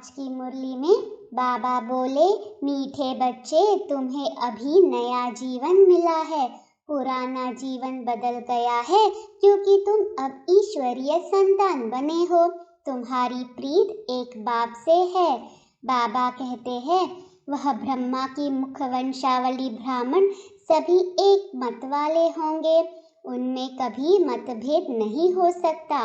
आज की मुरली में बाबा बोले, मीठे बच्चे, तुम्हें अभी नया जीवन मिला है। पुराना जीवन बदल गया है क्योंकि तुम अब ईश्वरीय संतान बने हो। तुम्हारी प्रीत एक बाप से है। बाबा कहते हैं, वह ब्रह्मा की मुखवंशावली ब्राह्मण सभी एक मत वाले होंगे। उनमें कभी मतभेद नहीं हो सकता,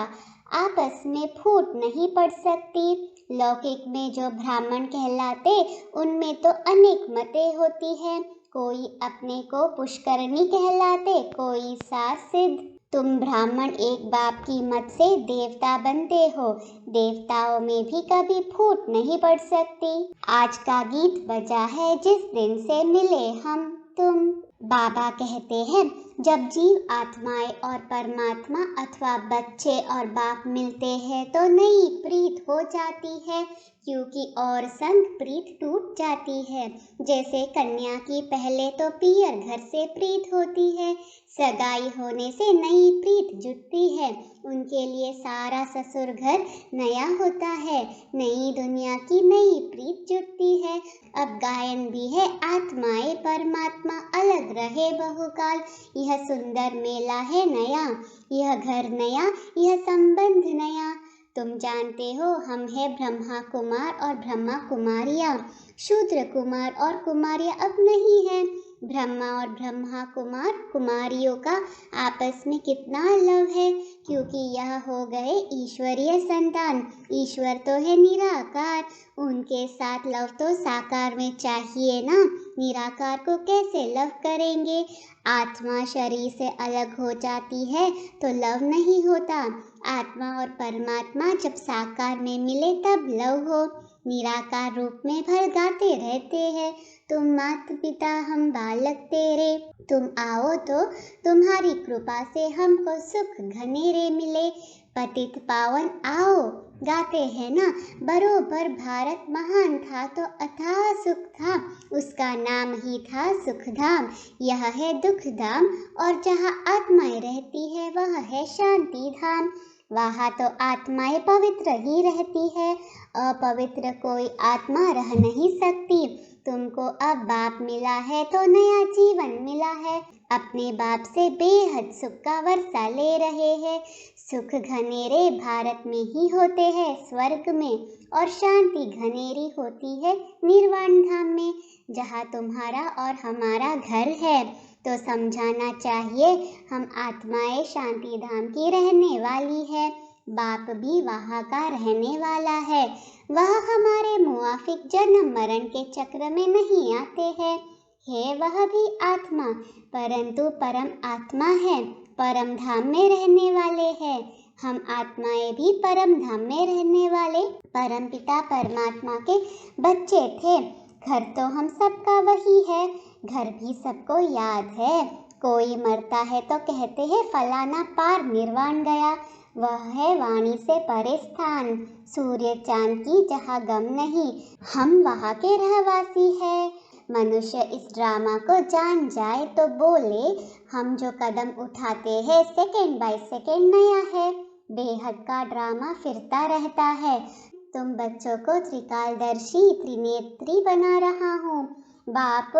आपस में फूट नहीं पड़ सकती। लौकिक में जो ब्राह्मण कहलाते, उनमें तो अनेक मतें होती हैं। कोई अपने को पुष्करणी कहलाते, कोई सात सिद्ध। तुम ब्राह्मण एक बाप की मत से देवता बनते हो। देवताओं में भी कभी फूट नहीं पड़ सकती। आज का गीत बजा है, जिस दिन से मिले हम तुम। बाबा कहते हैं, जब जीव आत्माएं और परमात्मा अथवा बच्चे और बाप मिलते हैं तो नई प्रीत हो जाती है, क्योंकि और संग प्रीत टूट जाती है। जैसे कन्या की पहले तो पियर घर से प्रीत होती है, सगाई होने से नई प्रीत जुटती है। उनके लिए सारा ससुर घर नया होता है, नई दुनिया की नई प्रीत जुटती है। अब गायन भी है, आत्माएं परमात्मा अलग रहे बहुकाल। यह सुंदर मेला है नया, यह घर नया, यह संबंध नया। तुम जानते हो, हम है ब्रह्मा कुमार और ब्रह्मा कुमारियाँ। शूद्र कुमार और कुमारियाँ अब नहीं है। ब्रह्मा और ब्रह्मा कुमार कुमारियों का आपस में कितना लव है, क्योंकि यह हो गए ईश्वरीय संतान। ईश्वर तो है निराकार, उनके साथ लव तो साकार में चाहिए ना। निराकार को कैसे लव करेंगे? आत्मा शरीर से अलग हो जाती है तो लव नहीं होता। आत्मा और परमात्मा जब साकार में मिले तब लव हो। निराकार रूप में भर गाते रहते हैं, तुम माता पिता हम बालक तेरे। तुम आओ तो तुम्हारी कृपा से हमको सुख घनेरे मिले। पतित पावन आओ, गाते हैं ना, बरोबर भारत महान था तो अथाह सुख था, उसका नाम ही था सुखधाम। यह है दुखधाम और जहाँ आत्माएं रहती है वह है शांति धाम। वहाँ तो आत्माएं पवित्र ही रहती है, अपवित्र कोई आत्मा रह नहीं सकती। तुमको अब बाप मिला है तो नया जीवन मिला है। अपने बाप से बेहद सुख का वर्षा ले रहे हैं। सुख घनेरे भारत में ही होते हैं, स्वर्ग में, और शांति घनेरी होती है निर्वाण धाम में, जहाँ तुम्हारा और हमारा घर है। तो समझाना चाहिए, हम आत्माएं शांति धाम की रहने वाली है। बाप भी वहाँ का रहने वाला है। वह हमारे मुआफिक जन्म मरण के चक्र में नहीं आते हैं। है वह भी आत्मा, परंतु परम आत्मा है, परम धाम में रहने वाले हैं। हम आत्माएं भी परम धाम में रहने वाले परम पिता परमात्मा के बच्चे थे। घर तो हम सबका वही है, घर भी सबको याद है। कोई मरता है तो कहते हैं फलाना पार निर्वाण गया, वह है वाणी से परे स्थान। सूर्य चांद की जहाँ गम नहीं, हम वहाँ के रहवासी हैं। मनुष्य इस ड्रामा को जान जाए तो बोले, हम जो कदम उठाते हैं सेकंड बाय सेकंड नया है। बेहद का ड्रामा फिरता रहता है। तुम बच्चों को त्रिकालदर्शी त्रिनेत्री बना रहा हूँ। बाप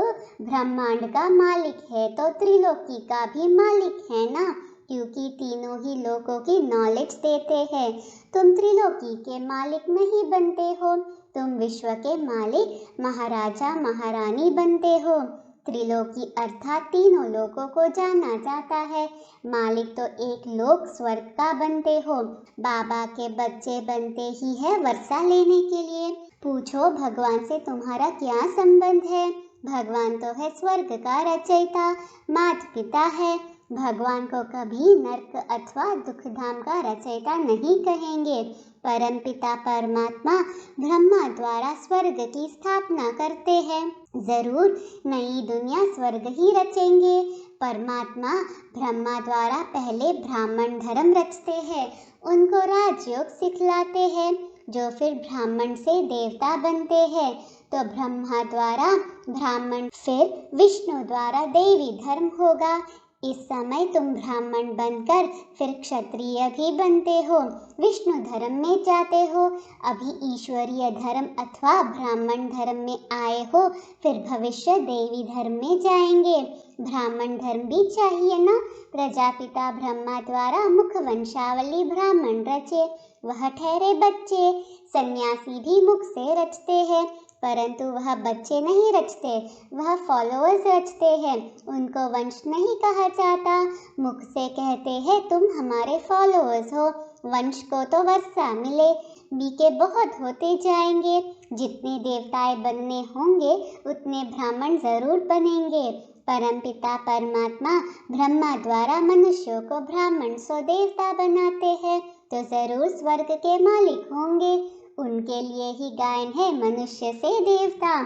ब्रह्मांड का मालिक है तो त्रिलोकी का भी मालिक है ना, क्योंकि तीनों ही लोगों की नॉलेज देते हैं। तुम त्रिलोकी के मालिक नहीं बनते हो, तुम विश्व के मालिक महाराजा महारानी बनते हो। त्रिलोकी अर्थात तीनों लोगों को जाना जाता है। मालिक तो एक लोक स्वर्ग का बनते हो। बाबा के बच्चे बनते ही है वर्षा लेने के लिए। पूछो भगवान से तुम्हारा क्या संबंध है? भगवान तो है स्वर्ग का रचयिता, माता पिता है। भगवान को कभी नर्क अथवा दुखधाम का रचयिता नहीं कहेंगे। परम पिता परमात्मा ब्रह्मा द्वारा स्वर्ग की स्थापना करते हैं। जरूर नई दुनिया स्वर्ग ही रचेंगे। परमात्मा ब्रह्मा द्वारा पहले ब्राह्मण धर्म रचते हैं, उनको राजयोग सिखलाते हैं, जो फिर ब्राह्मण से देवता बनते हैं। तो ब्रह्मा द्वारा ब्राह्मण, फिर विष्णु द्वारा देवी धर्म होगा। इस समय तुम ब्राह्मण बनकर फिर क्षत्रिय भी बनते हो, विष्णु धर्म में जाते हो, अभी ईश्वरीय धर्म अथवा ब्राह्मण धर्म में आए हो, फिर भविष्य देवी धर्म में जाएंगे। ब्राह्मण धर्म भी चाहिए ना। प्रजापिता ब्रह्मा द्वारा मुख वंशावली ब्राह्मण रचे, वह ठहरे बच्चे। सन्यासी भी मुख से रचते हैं, परंतु वह बच्चे नहीं रचते, वह फॉलोअर्स रचते हैं। उनको वंश नहीं कहा जाता। मुख से कहते हैं तुम हमारे फॉलोअर्स हो, वंश को तो वर्षा मिले, बीके बहुत होते जाएंगे। जितने देवताएं बनने होंगे उतने ब्राह्मण जरूर बनेंगे। परमपिता परमात्मा ब्रह्मा द्वारा मनुष्यों को ब्राह्मण सो देवता बनाते हैं, तो जरूर स्वर्ग के मालिक होंगे। उनके लिए ही गायन है मनुष्य से देवता।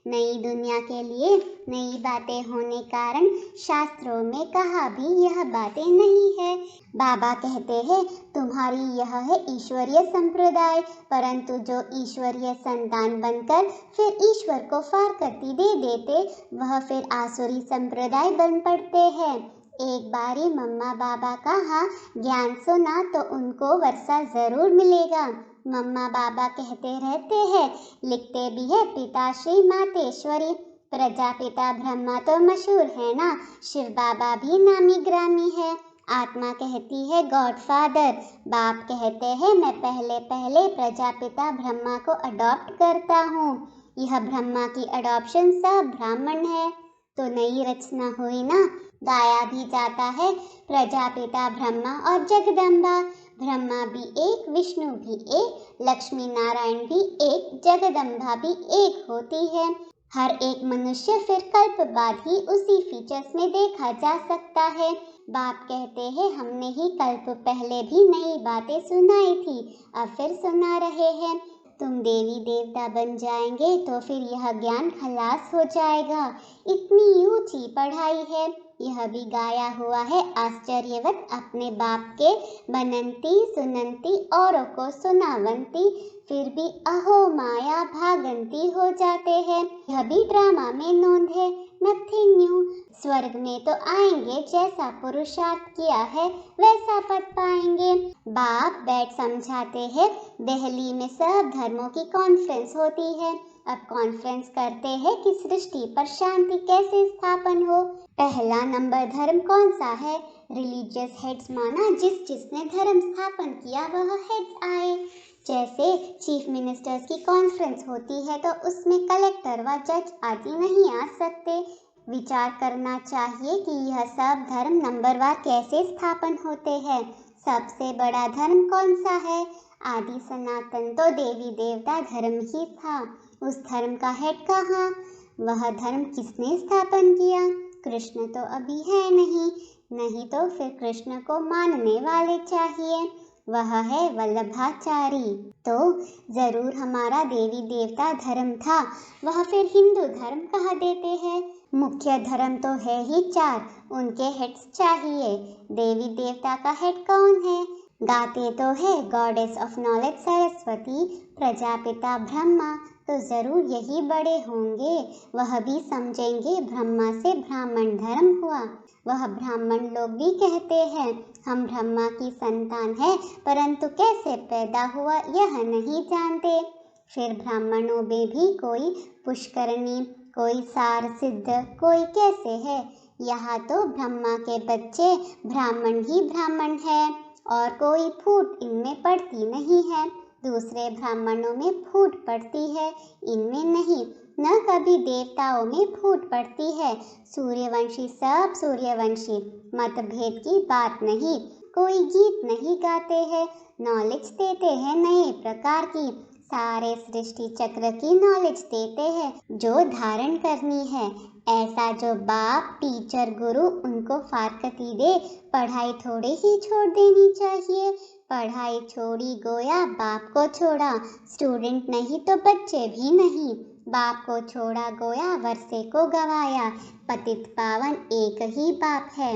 नई दुनिया के लिए नई बातें होने कारण शास्त्रों में कहा भी यह बातें नहीं है। बाबा कहते हैं तुम्हारी यह है ईश्वरीय संप्रदाय, परंतु जो ईश्वरीय संतान बनकर फिर ईश्वर को फारकती दे देते वह फिर आसुरी संप्रदाय बन पड़ते हैं। एक बारी मम्मा बाबा कहा ज्ञान सुना तो उनको वर्षा जरूर मिलेगा। मम्मा बाबा कहते रहते हैं, लिखते भी है पिताश्री मातेश्वरी। प्रजापिता ब्रह्मा तो मशहूर है ना, शिव बाबा भी नामी ग्रामी है। आत्मा कहती है गॉड फादर, बाप कहते हैं मैं पहले पहले प्रजापिता ब्रह्मा को अडॉप्ट करता हूँ। यह ब्रह्मा की अडॉप्शन सब ब्राह्मण है, तो नई रचना हुई ना। गाया भी जाता है प्रजापिता ब्रह्मा और जगदम्बा। ब्रह्मा भी एक, विष्णु भी एक, लक्ष्मी नारायण भी एक, जगदम्बा भी एक होती है। हर एक मनुष्य फिर कल्प बाद ही उसी फीचर्स में देखा जा सकता है। बाप कहते हैं हमने ही कल्प पहले भी नई बातें सुनाई थी, अब फिर सुना रहे हैं। तुम देवी देवता बन जाएंगे तो फिर यह ज्ञान खलास हो जाएगा। इतनी ऊंची पढ़ाई है, यह भी गाया हुआ है आश्चर्यवत अपने बाप के बनंती सुनंती औरों को सुनावंती, फिर भी अहो माया भागंती हो जाते हैं। यह भी ड्रामा में नोंद है, नथिंग न्यू। स्वर्ग में तो आएंगे, जैसा पुरुषार्थ किया है वैसा पद पाएंगे। बाप बैठ समझाते हैं दिल्ली में सब धर्मों की कॉन्फ्रेंस होती है। अब कॉन्फ्रेंस करते हैं कि सृष्टि पर शांति कैसे स्थापन हो। पहला नंबर धर्म कौन सा है? रिलीजियस हेड्स माना जिसने धर्म स्थापन किया वह हेड्स आए। जैसे चीफ मिनिस्टर्स की कॉन्फ्रेंस होती है तो उसमें कलेक्टर व जज आदि नहीं आ सकते। विचार करना चाहिए कि यह सब धर्म नंबरवार कैसे स्थापन होते हैं। सबसे बड़ा धर्म कौन सा है? आदि सनातन तो देवी देवता धर्म ही था। उस धर्म का हेड कहाँ? वह धर्म किसने स्थापन किया? कृष्ण तो अभी है नहीं तो फिर कृष्ण को मानने वाले चाहिए। वह है वल्लभाचारी। तो जरूर हमारा देवी देवता धर्म था, वह फिर हिंदू धर्म कहा देते हैं। मुख्य धर्म तो है ही 4, उनके हेड्स चाहिए। देवी देवता का हेड कौन है? गाते तो है goddess of knowledge Saraswati, Prajapita Brahma, तो जरूर यही बड़े होंगे। वह भी समझेंगे ब्रह्मा से ब्राह्मण धर्म हुआ। वह ब्राह्मण लोग भी कहते हैं हम ब्रह्मा की संतान है, परंतु कैसे पैदा हुआ यह नहीं जानते। फिर ब्राह्मणों में भी कोई पुष्करणी, कोई सार सिद्ध, कोई कैसे है। यहाँ तो ब्रह्मा के बच्चे ब्राह्मण ही ब्राह्मण है और कोई फूट इनमें पड़ती नहीं है। दूसरे ब्राह्मणों में फूट पड़ती है, इनमें नहीं। न कभी देवताओं में फूट पड़ती है। सूर्यवंशी सब सूर्यवंशी, मतभेद की बात नहीं। कोई गीत नहीं गाते हैं, नॉलेज देते हैं नए प्रकार की। सारे सृष्टि चक्र की नॉलेज देते हैं जो धारण करनी है। ऐसा जो बाप टीचर गुरु उनको फारकती दे, पढ़ाई थोड़े ही छोड़ देनी चाहिए। पढ़ाई छोड़ी गोया बाप को छोड़ा, स्टूडेंट नहीं तो बच्चे भी नहीं। बाप को छोड़ा गोया वर्षे को गवाया, पतित पावन एक ही बाप है।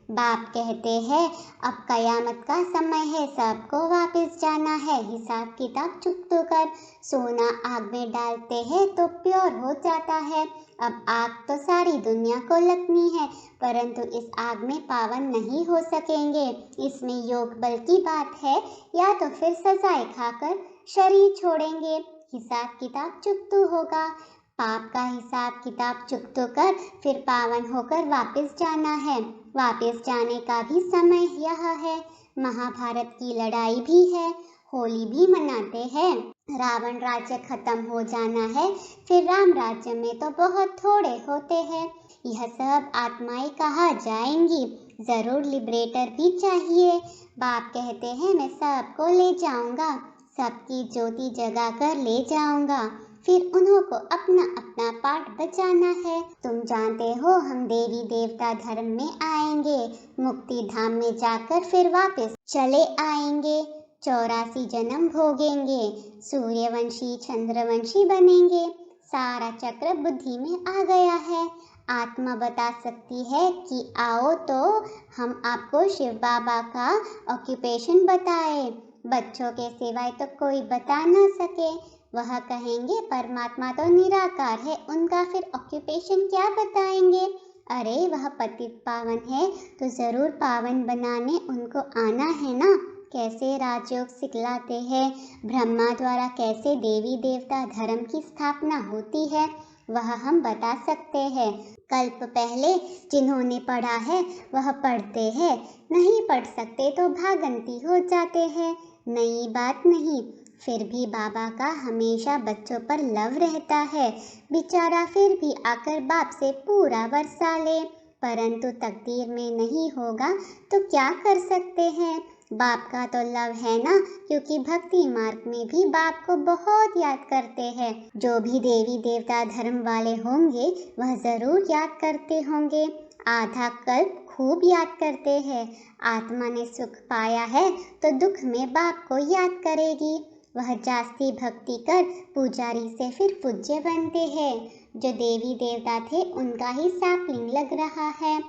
बाप कहते हैं अब कयामत का समय है, सबको वापस जाना है। हिसाब किताब चुकतो कर, सोना आग में डालते हैं तो प्योर हो जाता है। अब आग तो सारी दुनिया को लगनी है, परंतु इस आग में पावन नहीं हो सकेंगे। इसमें योग बल की बात है, या तो फिर सजाएं खाकर शरीर छोड़ेंगे। हिसाब किताब चुकतो होगा, पाप का हिसाब किताब चुकतो कर फिर पावन होकर वापस जाना है। वापस जाने का भी समय यह है। महाभारत की लड़ाई भी है, होली भी मनाते हैं। रावण राज्य खत्म हो जाना है, फिर राम राज्य में तो बहुत थोड़े होते हैं। यह सब आत्माएं कहाँ जाएंगी, जरूर लिबरेटर भी चाहिए। बाप कहते हैं मैं सबको ले जाऊंगा, सबकी ज्योति जगा कर ले जाऊंगा, फिर उन्हों को अपना अपना पाठ बचाना है। तुम जानते हो हम देवी देवता धर्म में आएंगे, मुक्ति धाम में जाकर फिर वापस चले आएंगे। 84 जन्म भोगेंगे, सूर्यवंशी चंद्रवंशी बनेंगे। सारा चक्र बुद्धि में आ गया है। आत्मा बता सकती है कि आओ तो हम आपको शिव बाबा का ऑक्यूपेशन बताए। बच्चों के सिवाय तो कोई बता ना सके, वह कहेंगे परमात्मा तो निराकार है, उनका फिर ऑक्यूपेशन क्या बताएंगे। अरे वह पतित पावन है तो जरूर पावन बनाने उनको आना है ना। कैसे राजयोग सिखलाते हैं, ब्रह्मा द्वारा कैसे देवी देवता धर्म की स्थापना होती है, वह हम बता सकते हैं। कल्प पहले जिन्होंने पढ़ा है वह पढ़ते हैं, नहीं पढ़ सकते तो भागंती हो जाते हैं। नई बात नहीं, फिर भी बाबा का हमेशा बच्चों पर लव रहता है। बेचारा फिर भी आकर बाप से पूरा वर्षा ले, परंतु तकदीर में नहीं होगा तो क्या कर सकते हैं। बाप का तो लव है ना, क्योंकि भक्ति मार्ग में भी बाप को बहुत याद करते हैं। जो भी देवी देवता धर्म वाले होंगे वह जरूर याद करते होंगे, आधा कल्प खूब याद करते हैं। आत्मा ने सुख पाया है तो दुख में बाप को याद करेगी। वह जास्ती भक्ति कर पुजारी से फिर पूज्य बनते हैं। जो देवी देवता थे उनका ही सैपलिंग लग रहा है।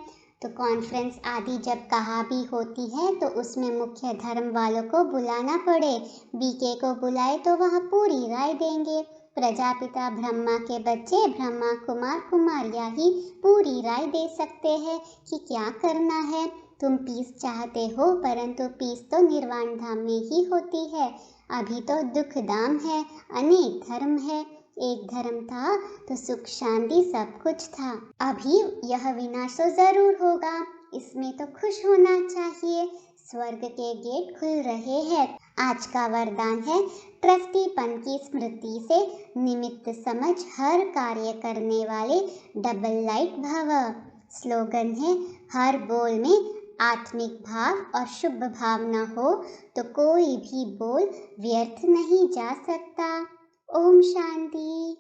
तो कॉन्फ्रेंस आदि जब कहाँ भी होती है तो उसमें मुख्य धर्म वालों को बुलाना पड़े। बीके को बुलाए तो वह पूरी राय देंगे। प्रजापिता ब्रह्मा के बच्चे ब्रह्मा कुमार कुमारियाँ ही पूरी राय दे सकते हैं कि क्या करना है। तुम पीस चाहते हो, परंतु पीस तो निर्वाण धाम में ही होती है। अभी तो दुख धाम है, अनेक धर्म है। एक धर्म था तो सुख शांति सब कुछ था, अभी यह विनाश तो जरूर होगा, इसमें तो खुश होना चाहिए। स्वर्ग के गेट खुल रहे हैं। आज का वरदान है ट्रस्टीपन की स्मृति से निमित्त समझ हर कार्य करने वाले डबल लाइट भव। स्लोगन है हर बोल में आत्मिक भाव और शुभ भावना हो तो कोई भी बोल व्यर्थ नहीं जा सकता। ओम शांति।